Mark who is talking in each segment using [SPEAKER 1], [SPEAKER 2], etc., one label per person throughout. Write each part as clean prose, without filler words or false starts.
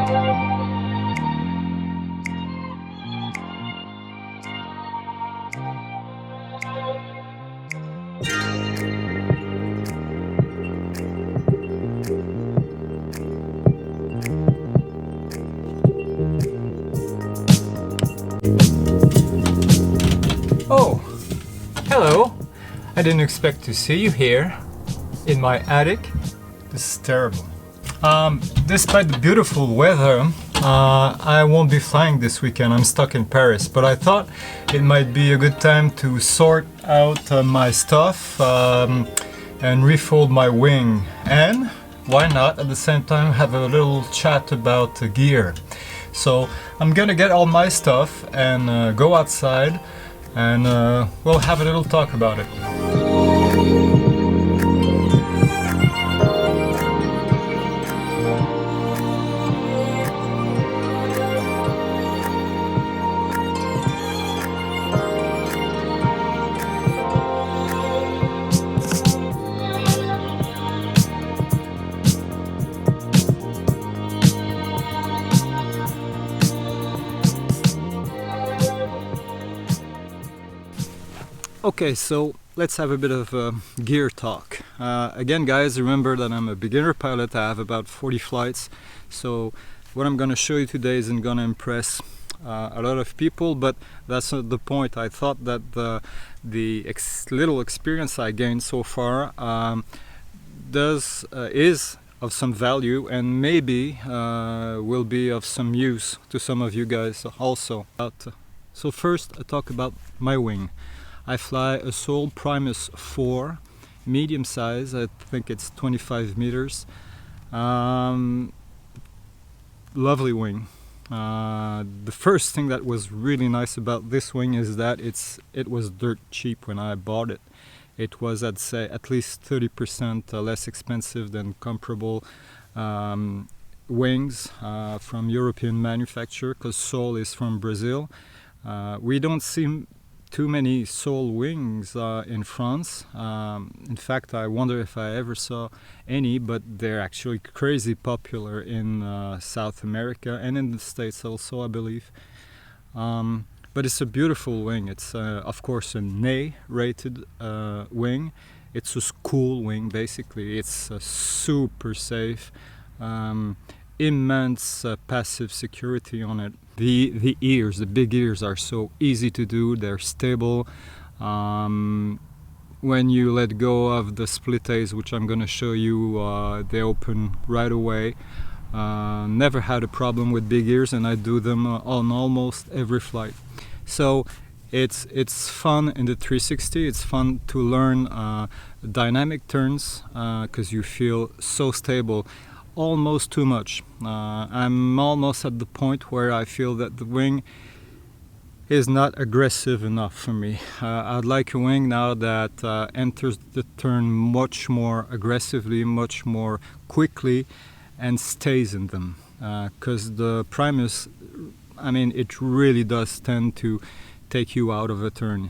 [SPEAKER 1] Oh, hello. I didn't expect to see you here in my attic. This is terrible. Despite the beautiful weather, I won't be flying this weekend. I'm stuck in Paris, but I thought it might be a good time to sort out my stuff and refold my wing, and why not at the same time have a little chat about gear. So I'm gonna get all my stuff and go outside, and we'll have a little talk about it. Okay, so let's have a bit of gear talk. Again, guys, remember that I'm a beginner pilot. I have about 40 flights, so what I'm going to show you today isn't going to impress a lot of people, but that's not the point. I thought that the little experience I gained so far is of some value, and maybe will be of some use to some of you guys also. So first, I talk about my wing. I fly a Sol Primus 4, medium size. I think it's 25 meters. Lovely wing. The first thing that was really nice about this wing is that it was dirt cheap when I bought it. It was, I'd say, at least 30% less expensive than comparable wings from European manufacturer, because Sol is from Brazil. We don't see too many Sol wings in France. In fact, I wonder if I ever saw any, but they're actually crazy popular in South America and in the States also, I believe. But it's a beautiful wing. It's of course an A rated wing. It's a school wing basically. It's super safe. Immense passive security on it. The ears, the big ears, are so easy to do. They're stable. When you let go of the split A's, which I'm going to show you, they open right away. Never had a problem with big ears, and I do them on almost every flight. So it's fun in the 360. It's fun to learn dynamic turns because you feel so stable. Almost too much. I'm almost at the point where I feel that the wing is not aggressive enough for me. I'd like a wing now that enters the turn much more aggressively, much more quickly, and stays in them. Because the Primus, I mean, it really does tend to take you out of a turn.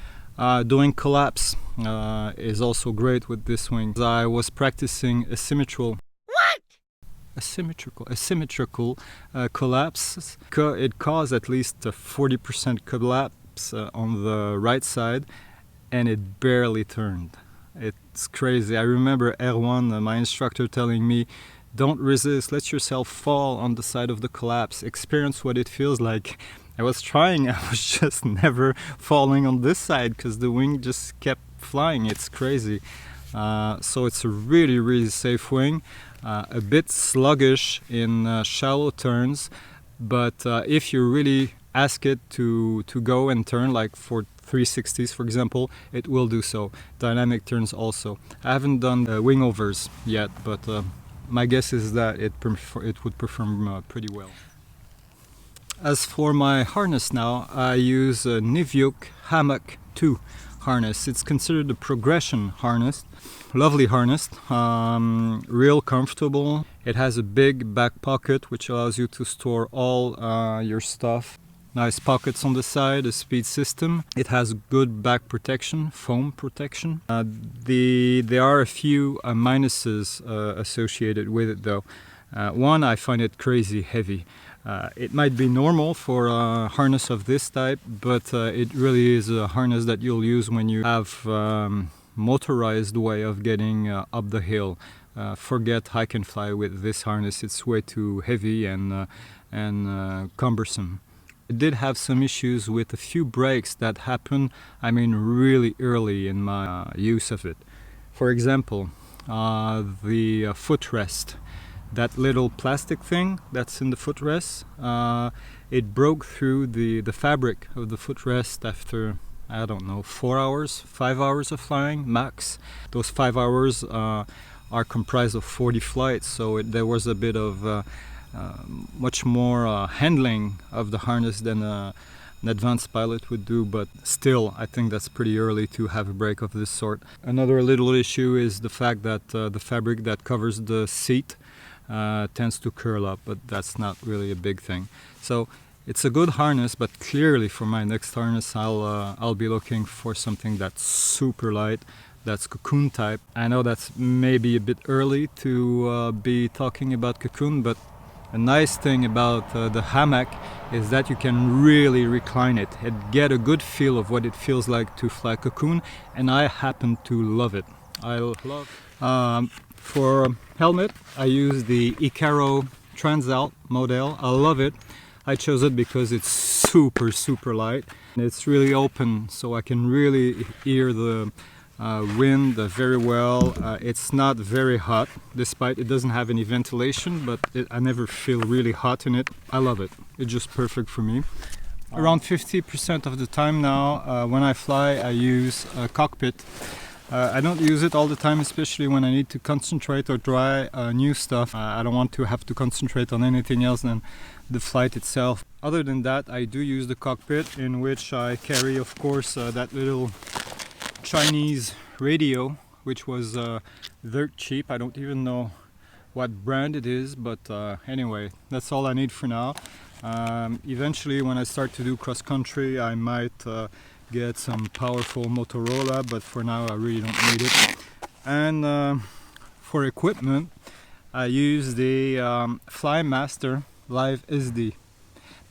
[SPEAKER 1] Doing collapse is also great with this wing. I was practicing asymmetrical collapse. It caused at least a 40% collapse on the right side, and it barely turned. It's crazy. I remember Erwan, my instructor, telling me, don't resist, let yourself fall on the side of the collapse, experience what it feels like. I was trying, I was just never falling on this side because the wing just kept flying. It's crazy. So it's a really, really safe wing. A bit sluggish in shallow turns, but if you really ask it to go and turn, like for 360s for example, it will do so. Dynamic turns also. I haven't done wingovers yet, but my guess is that it would perform pretty well. As for my harness now, I use a Nivyuk Hammock 2 harness. It's considered a progression harness. Lovely harness, real comfortable. It has a big back pocket which allows you to store all your stuff. Nice pockets on the side, a speed system. It has good back protection, foam protection. There are a few minuses associated with it though. One, I find it crazy heavy. It might be normal for a harness of this type, but it really is a harness that you'll use when you have motorized way of getting up the hill. Forget hike and fly with this harness. It's way too heavy and cumbersome. It did have some issues with a few breaks that happened, really early in my use of it. For example, the footrest. That little plastic thing that's in the footrest, it broke through the fabric of the footrest after, I don't know, 4 hours, 5 hours of flying max. Those 5 hours are comprised of 40 flights, so there was a bit of much more handling of the harness than an advanced pilot would do, but still I think that's pretty early to have a break of this sort. Another little issue is the fact that the fabric that covers the seat tends to curl up, but that's not really a big thing. So it's a good harness, but clearly for my next harness I'll be looking for something that's super light, that's cocoon type. I know that's maybe a bit early to be talking about cocoon, but a nice thing about the hammock is that you can really recline it and get a good feel of what it feels like to fly cocoon, and I happen to love it. I love for helmet, I use the Icaro Transalt model. I love it. I chose it because it's super light. It's really open, so I can really hear the wind very well. It's not very hot, despite it doesn't have any ventilation, but I never feel really hot in it. I love it. It's just perfect for me. Around 50% of the time now, when I fly, I use a cockpit. I don't use it all the time, especially when I need to concentrate or try new stuff. I don't want to have to concentrate on anything else than the flight itself. Other than that, I do use the cockpit, in which I carry, of course, that little Chinese radio, which was dirt cheap. I don't even know what brand it is, but anyway, that's all I need for now. Eventually, when I start to do cross-country, I might get some powerful Motorola, but for now I really don't need it. And for equipment, I use the Flymaster Live SD.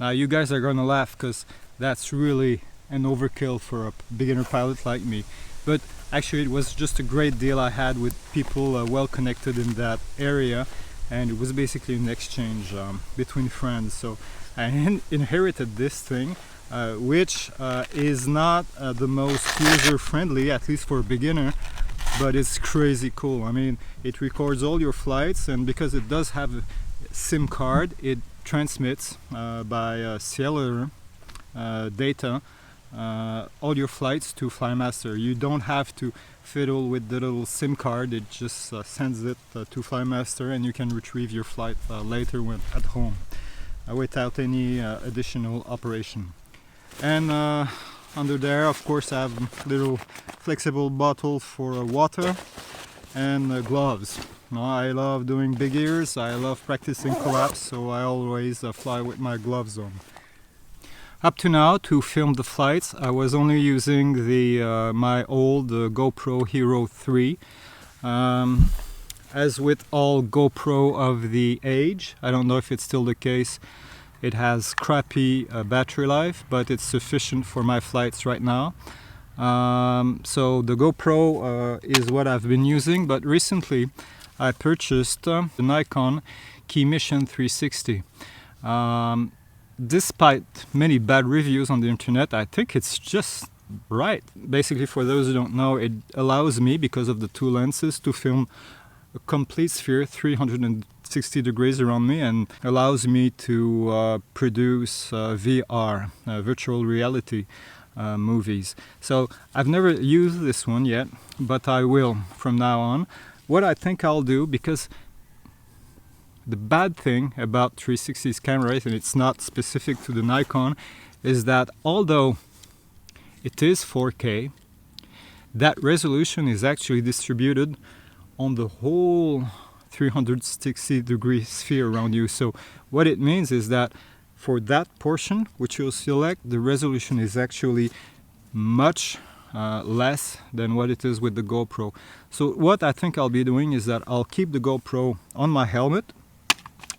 [SPEAKER 1] Now you guys are gonna laugh because that's really an overkill for a beginner pilot like me, but actually it was just a great deal I had with people well connected in that area, and it was basically an exchange between friends. So I inherited this thing, which is not the most user-friendly, at least for a beginner, but it's crazy cool. It records all your flights, and because it does have a SIM card, it transmits by cellular data all your flights to Flymaster. You don't have to fiddle with the little SIM card, it just sends it to Flymaster, and you can retrieve your flight later when at home without any additional operation. And under there, of course, I have a little flexible bottle for water and gloves. I love doing big ears, I love practicing collapse, so I always fly with my gloves on. Up to now, to film the flights, I was only using the my old GoPro Hero 3. As with all GoPro of the age, I don't know if it's still the case, it has crappy battery life, but it's sufficient for my flights right now. So the GoPro is what I've been using, but recently I purchased the Nikon Key Mission 360. Despite many bad reviews on the internet, I think it's just right. Basically, for those who don't know, it allows me, because of the two lenses, to film a complete sphere 360 degrees around me, and allows me to produce VR, virtual reality movies. So I've never used this one yet, but I will from now on. What I think I'll do, because the bad thing about 360's cameras, and it's not specific to the Nikon, is that although it is 4K, that resolution is actually distributed on the whole 360 degree sphere around you. So what it means is that for that portion which you'll select, the resolution is actually much less than what it is with the GoPro. So what I think I'll be doing is that I'll keep the GoPro on my helmet,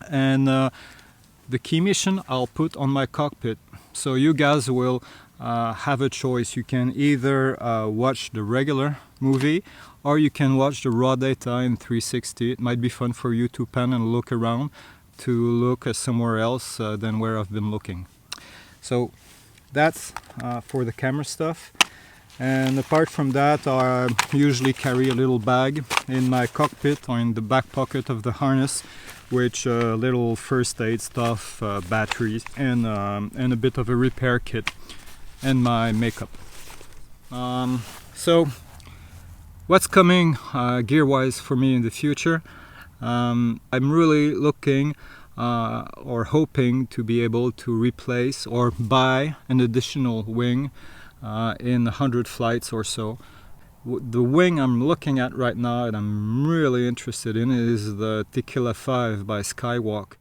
[SPEAKER 1] and the key mission I'll put on my cockpit. So you guys will have a choice. You can either watch the regular movie, or you can watch the raw data in 360. It might be fun for you to pan and look around, to look somewhere else than where I've been looking. So that's for the camera stuff. And apart from that, I usually carry a little bag in my cockpit or in the back pocket of the harness, which little first aid stuff, batteries, and a bit of a repair kit, and my makeup. So what's coming gear-wise for me in the future? I'm really looking or hoping to be able to replace or buy an additional wing in 100 flights or so. The wing I'm looking at right now and I'm really interested in is the Tequila 5 by Skywalk.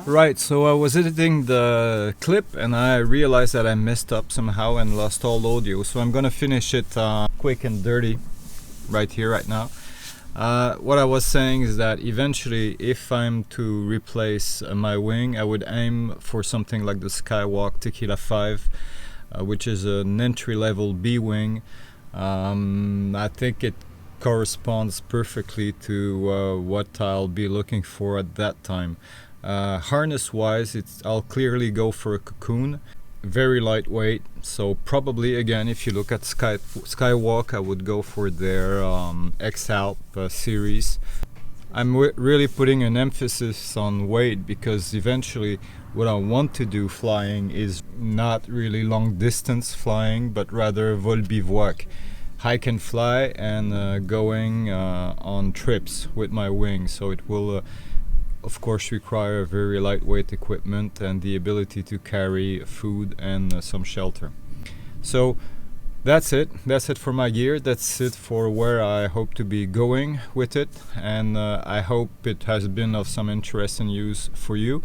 [SPEAKER 1] Right, so I was editing the clip and I realized that I messed up somehow and lost all audio, so I'm gonna finish it quick and dirty right here, right now. What I was saying is that eventually, if I'm to replace my wing, I would aim for something like the Skywalk Tequila 5, which is an entry-level B-wing. I think it corresponds perfectly to what I'll be looking for at that time. Harness-wise, I'll clearly go for a cocoon. Very lightweight, so probably again, if you look at Skywalk, I would go for their X-Alp series. I'm really putting an emphasis on weight because eventually what I want to do flying is not really long distance flying, but rather vol bivouac, hike and fly, and going on trips with my wing. So it will of course require very lightweight equipment and the ability to carry food and some shelter. So that's it for my gear. That's it for where I hope to be going with it, and I hope it has been of some interest and use for you.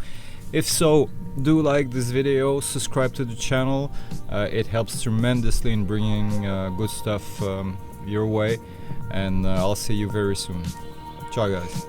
[SPEAKER 1] If so, do like this video, subscribe to the channel. It helps tremendously in bringing good stuff your way, and I'll see you very soon. Ciao guys.